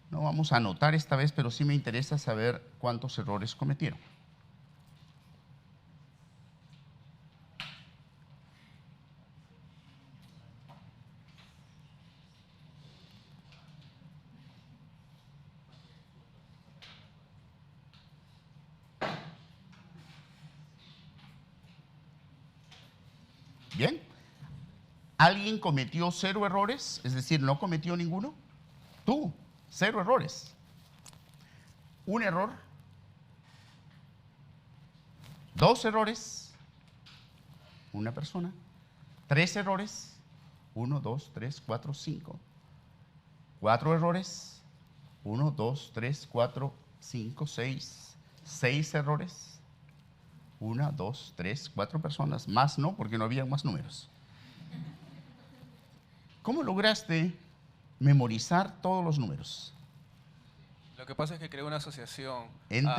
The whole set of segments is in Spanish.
No vamos a anotar esta vez, pero sí me interesa saber cuántos errores cometieron. Bien. ¿Alguien cometió 0 errores? Es decir, ¿no cometió ninguno? Tú, 0 errores. Un error. 2 errores. Una persona. 3 errores. 1, 2, 3, 4, 5. 4 errores. 1, 2, 3, 4, 5, 6. 6 errores. 1, 2, 3, 4 personas. Más no, porque no había más números. ¿Cómo lograste memorizar todos los números? Lo que pasa es que creé una asociación. ¿Entre?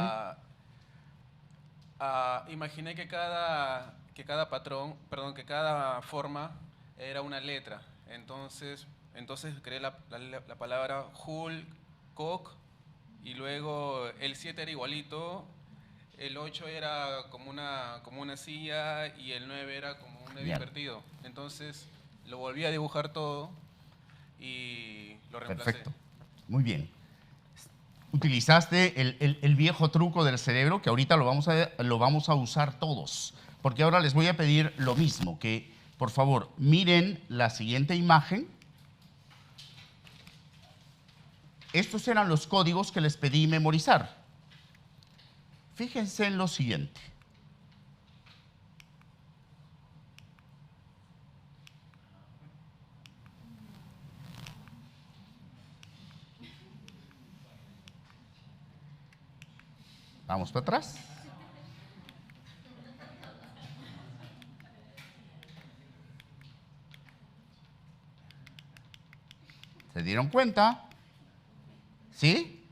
Imaginé que cada patrón, perdón, que cada forma era una letra. Entonces creé la palabra Hulk, Cock, y luego el 7 era igualito, el 8 era como una silla y el 9 era como un medio invertido. Entonces lo volví a dibujar todo y lo reemplacé. Perfecto. Muy bien. Utilizaste el viejo truco del cerebro que ahorita lo vamos a usar todos. Porque ahora les voy a pedir lo mismo, que por favor miren la siguiente imagen. Estos eran los códigos que les pedí memorizar. Fíjense en lo siguiente. Vamos para atrás. ¿Se dieron cuenta? ¿Sí?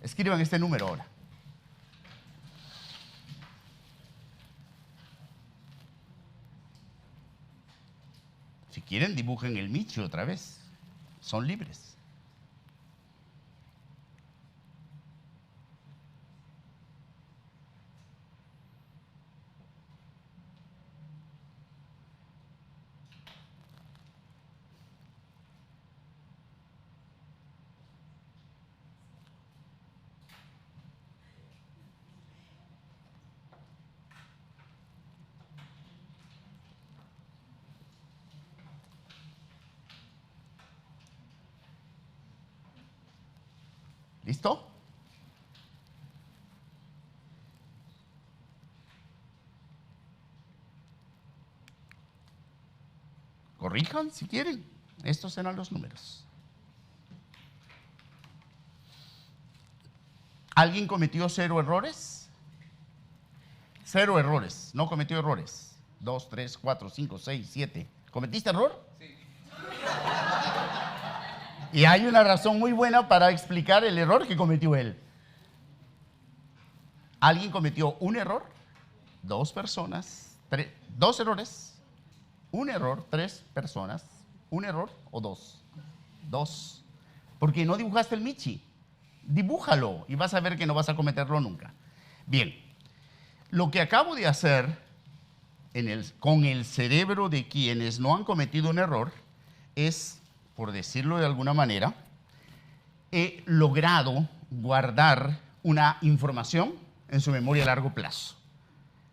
Escriban este número ahora. Si quieren, dibujen el Michi otra vez. Son libres. ¿Listo? Corrijan si quieren. Estos serán los números. ¿Alguien cometió 0 errores? 0 errores. No cometió errores. 2, 3, 4, 5, 6, 7. ¿Cometiste error? Sí. Y hay una razón muy buena para explicar el error que cometió él. ¿Alguien cometió un error? 2 personas. 2 errores. Un error, 3 personas. ¿Un error o 2? 2. Porque no dibujaste el Michi. Dibújalo y vas a ver que no vas a cometerlo nunca. Bien, lo que acabo de hacer con el cerebro de quienes no han cometido un error es, por decirlo de alguna manera, he logrado guardar una información en su memoria a largo plazo,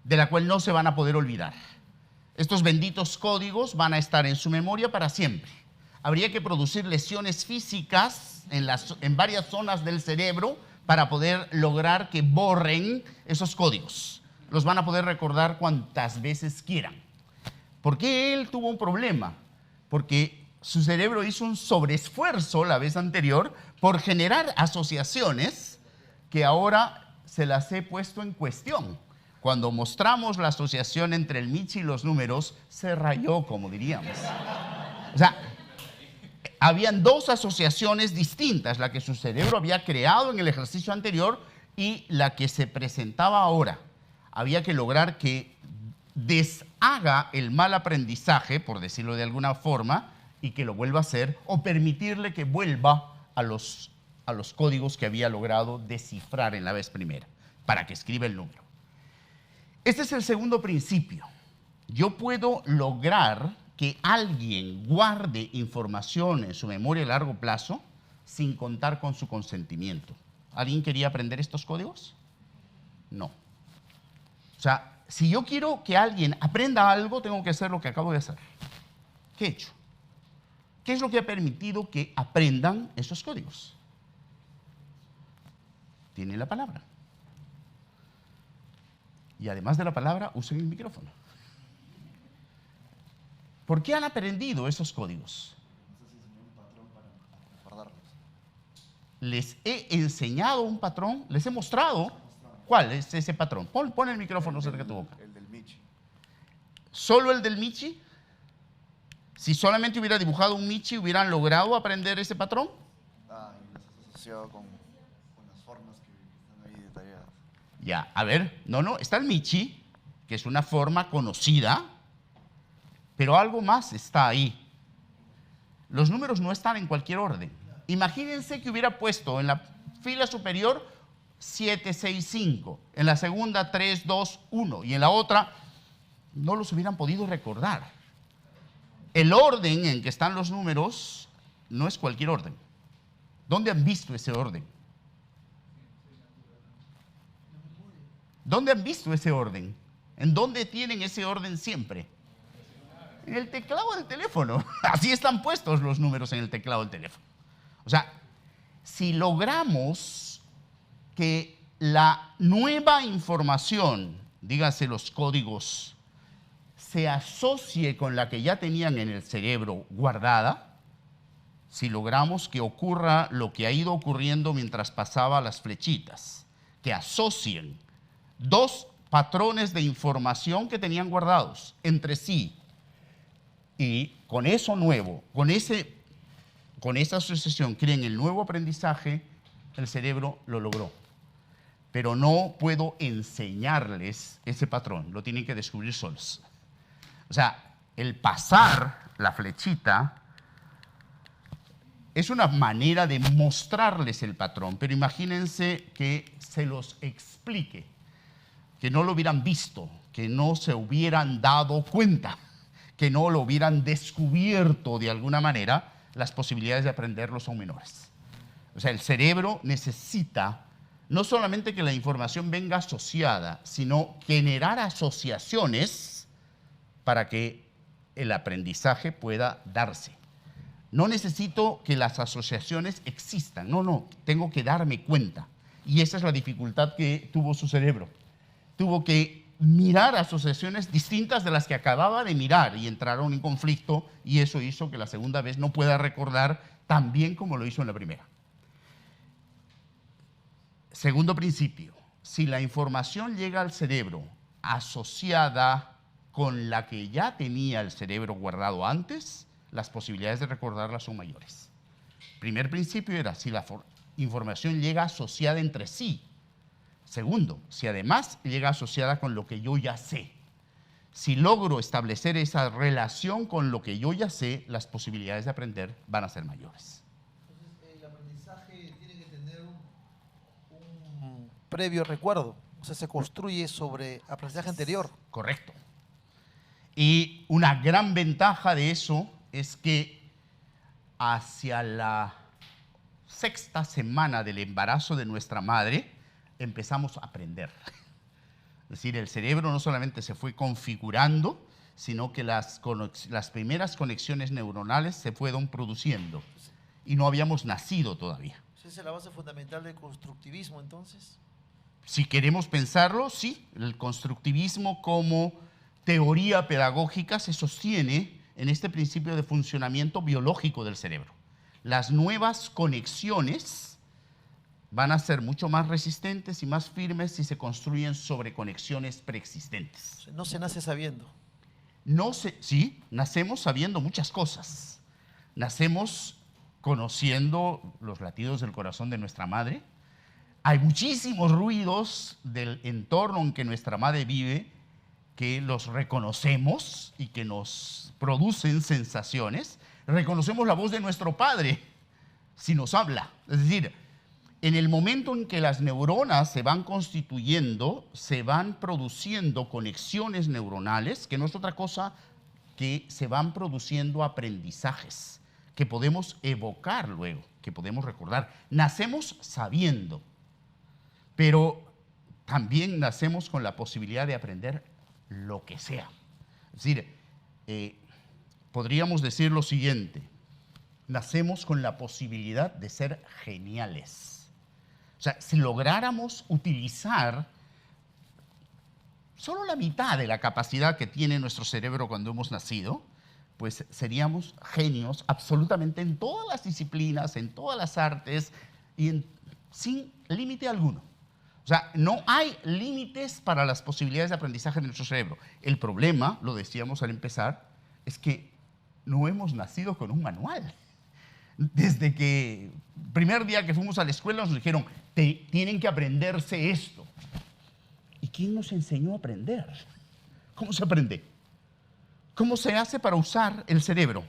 de la cual no se van a poder olvidar. Estos benditos códigos van a estar en su memoria para siempre. Habría que producir lesiones físicas en varias zonas del cerebro para poder lograr que borren esos códigos. Los van a poder recordar cuantas veces quieran. ¿Por qué él tuvo un problema? Porque su cerebro hizo un sobreesfuerzo la vez anterior por generar asociaciones que ahora se las he puesto en cuestión. Cuando mostramos la asociación entre el Michi y los números, se rayó, como diríamos. O sea, habían 2 asociaciones distintas, la que su cerebro había creado en el ejercicio anterior y la que se presentaba ahora. Había que lograr que deshaga el mal aprendizaje, por decirlo de alguna forma, y que lo vuelva a hacer, o permitirle que vuelva a los a los códigos que había logrado descifrar en la vez primera, para que escriba el número. Este es el segundo principio. Yo puedo lograr que alguien guarde información en su memoria a largo plazo sin contar con su consentimiento. ¿Alguien quería aprender estos códigos? No. O sea, si yo quiero que alguien aprenda algo, tengo que hacer lo que acabo de hacer. ¿Qué he hecho? ¿Qué es lo que ha permitido que aprendan esos códigos? Tienen la palabra. Y además de la palabra, usen el micrófono. ¿Por qué han aprendido esos códigos? Les he enseñado un patrón, les he mostrado. ¿Cuál es ese patrón? Pon el micrófono cerca de tu boca. El del Michi. ¿Solo el del Michi? Si solamente hubiera dibujado un Michi, ¿hubieran logrado aprender ese patrón? Y los has asociado con las formas que están ahí detalladas. Ya, a ver, no, está el Michi, que es una forma conocida, pero algo más está ahí. Los números no están en cualquier orden. Imagínense que hubiera puesto en la fila superior 7, 6, 5, en la segunda 3, 2, 1 y en la otra no los hubieran podido recordar. El orden en que están los números no es cualquier orden. ¿Dónde han visto ese orden? ¿Dónde han visto ese orden? ¿En dónde tienen ese orden siempre? En el teclado del teléfono. Así están puestos los números en el teclado del teléfono. O sea, si logramos que la nueva información, dígase los códigos, se asocie con la que ya tenían en el cerebro guardada, si logramos que ocurra lo que ha ido ocurriendo mientras pasaba las flechitas, que asocien dos patrones de información que tenían guardados entre sí, y con eso nuevo, con esa asociación creen el nuevo aprendizaje, el cerebro lo logró. Pero no puedo enseñarles ese patrón, lo tienen que descubrir solos. O sea, el pasar la flechita es una manera de mostrarles el patrón, pero imagínense que se los explique, que no lo hubieran visto, que no se hubieran dado cuenta, que no lo hubieran descubierto de alguna manera, las posibilidades de aprenderlo son menores. O sea, el cerebro necesita no solamente que la información venga asociada, sino generar asociaciones para que el aprendizaje pueda darse. No necesito que las asociaciones existan, no, tengo que darme cuenta. Y esa es la dificultad que tuvo su cerebro. Tuvo que mirar asociaciones distintas de las que acababa de mirar y entraron en conflicto, y eso hizo que la segunda vez no pueda recordar tan bien como lo hizo en la primera. Segundo principio, si la información llega al cerebro asociada con la que ya tenía el cerebro guardado antes, las posibilidades de recordarla son mayores. Primer principio era si la información llega asociada entre sí. Segundo, si además llega asociada con lo que yo ya sé. Si logro establecer esa relación con lo que yo ya sé, las posibilidades de aprender van a ser mayores. Entonces, el aprendizaje tiene que tener un previo recuerdo. O sea, se construye sobre aprendizaje anterior. Correcto. Y una gran ventaja de eso es que hacia la 6ª semana del embarazo de nuestra madre, empezamos a aprender. Es decir, el cerebro no solamente se fue configurando, sino que las primeras conexiones neuronales se fueron produciendo. Y no habíamos nacido todavía. ¿Esa es la base fundamental del constructivismo, entonces? Si queremos pensarlo, sí. El constructivismo como teoría pedagógica se sostiene en este principio de funcionamiento biológico del cerebro. Las nuevas conexiones van a ser mucho más resistentes y más firmes si se construyen sobre conexiones preexistentes. No se nace sabiendo. Sí, nacemos sabiendo muchas cosas. Nacemos conociendo los latidos del corazón de nuestra madre. Hay muchísimos ruidos del entorno en que nuestra madre vive que los reconocemos y que nos producen sensaciones. Reconocemos la voz de nuestro padre si nos habla. Es decir, En el momento en que las neuronas se van constituyendo, se van produciendo conexiones neuronales, que no es otra cosa que se van produciendo aprendizajes que podemos evocar luego, que podemos recordar. Nacemos sabiendo, pero también nacemos con la posibilidad de aprender lo que sea. Es decir, podríamos decir lo siguiente: nacemos con la posibilidad de ser geniales. O sea, si lográramos utilizar solo la mitad de la capacidad que tiene nuestro cerebro cuando hemos nacido, pues seríamos genios absolutamente en todas las disciplinas, en todas las artes y sin límite alguno. O sea, no hay límites para las posibilidades de aprendizaje de nuestro cerebro. El problema, lo decíamos al empezar, es que no hemos nacido con un manual. Desde que el primer día que fuimos a la escuela nos dijeron, tienen que aprenderse esto. ¿Y quién nos enseñó a aprender? ¿Cómo se aprende? ¿Cómo se hace para usar el cerebro?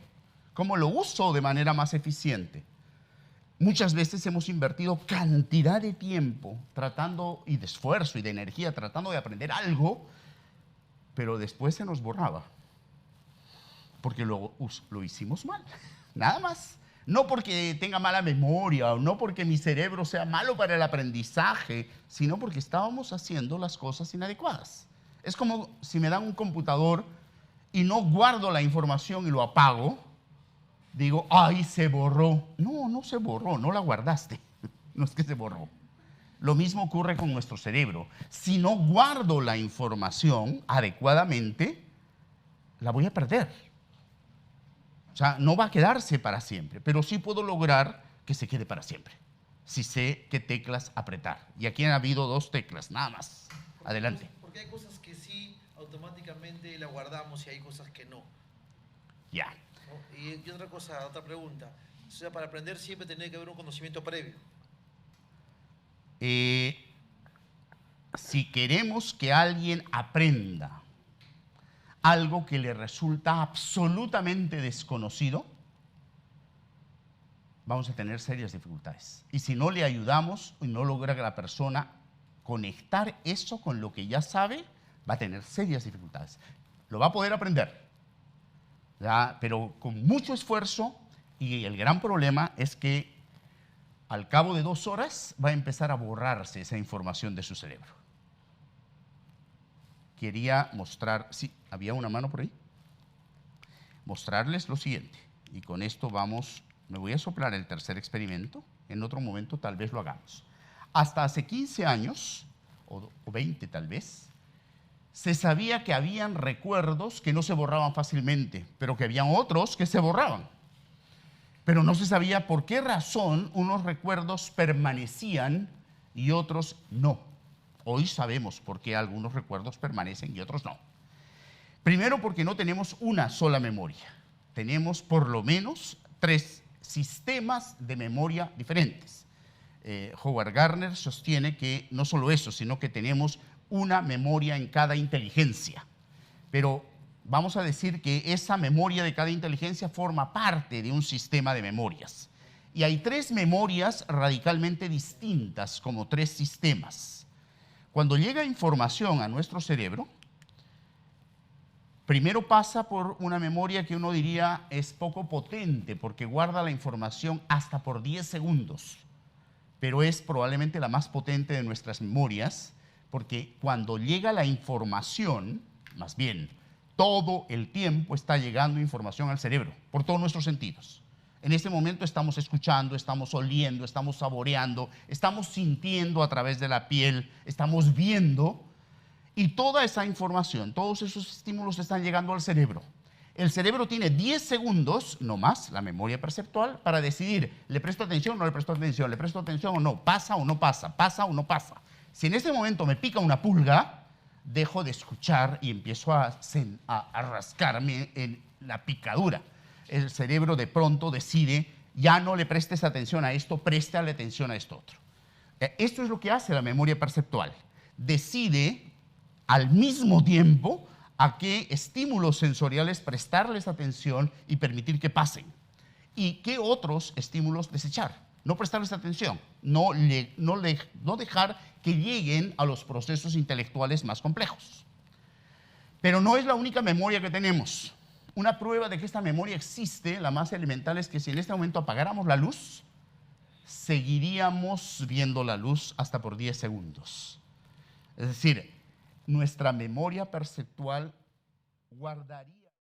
¿Cómo lo uso de manera más eficiente? Muchas veces hemos invertido cantidad de tiempo tratando, y de esfuerzo y de energía, tratando de aprender algo, pero después se nos borraba. Porque lo hicimos mal, nada más. No porque tenga mala memoria o no porque mi cerebro sea malo para el aprendizaje, sino porque estábamos haciendo las cosas inadecuadas. Es como si me dan un computador y no guardo la información y lo apago, digo, ¡ay, se borró! No, no se borró, no la guardaste. No es que se borró. Lo mismo ocurre con nuestro cerebro. Si no guardo la información adecuadamente, la voy a perder. O sea, no va a quedarse para siempre, pero sí puedo lograr que se quede para siempre, si sé qué teclas apretar. Y aquí han habido 2 teclas, nada más. Adelante. Porque hay cosas que sí automáticamente la guardamos y hay cosas que no. Ya. ¿No? Y otra cosa, otra pregunta. O sea, para aprender siempre tiene que haber un conocimiento previo. Si queremos que alguien aprenda algo que le resulta absolutamente desconocido, vamos a tener serias dificultades. Y si no le ayudamos y no logra que la persona conectar eso con lo que ya sabe, va a tener serias dificultades. Lo va a poder aprender, ¿ya? Pero con mucho esfuerzo, y el gran problema es que al cabo de 2 horas va a empezar a borrarse esa información de su cerebro. Quería mostrar, sí, había una mano por ahí, mostrarles lo siguiente, y con esto vamos, me voy a soplar el tercer experimento, en otro momento tal vez lo hagamos. Hasta hace 15 años, o 20 tal vez, se sabía que habían recuerdos que no se borraban fácilmente, pero que habían otros que se borraban. Pero no se sabía por qué razón unos recuerdos permanecían y otros no. Hoy sabemos por qué algunos recuerdos permanecen y otros no. Primero, porque no tenemos una sola memoria. Tenemos por lo menos 3 sistemas de memoria diferentes. Howard Gardner sostiene que no solo eso, sino que tenemos una memoria en cada inteligencia. Pero vamos a decir que esa memoria de cada inteligencia forma parte de un sistema de memorias. Y hay 3 memorias radicalmente distintas, como 3 sistemas. Cuando llega información a nuestro cerebro, primero pasa por una memoria que uno diría es poco potente porque guarda la información hasta por 10 segundos, pero es probablemente la más potente de nuestras memorias porque cuando llega la información, más bien, todo el tiempo está llegando información al cerebro por todos nuestros sentidos. En este momento estamos escuchando, estamos oliendo, estamos saboreando, estamos sintiendo a través de la piel, estamos viendo, y toda esa información, todos esos estímulos están llegando al cerebro. El cerebro tiene 10 segundos, no más, la memoria perceptual, para decidir, ¿le presto atención o no le presto atención? ¿Le presto atención o no? ¿Pasa o no pasa? ¿Pasa o no pasa? Si en ese momento me pica una pulga, dejo de escuchar y empiezo a rascarme en la picadura. El cerebro de pronto decide, ya no le prestes atención a esto, préstale atención a esto otro. Esto es lo que hace la memoria perceptual. Decide al mismo tiempo a qué estímulos sensoriales prestarles atención y permitir que pasen. Y qué otros estímulos desechar. no prestarles atención, no dejar que lleguen a los procesos intelectuales más complejos. Pero no es la única memoria que tenemos. Una prueba de que esta memoria existe, la más elemental, es que si en este momento apagáramos la luz, seguiríamos viendo la luz hasta por 10 segundos. Es decir, nuestra memoria perceptual guardaría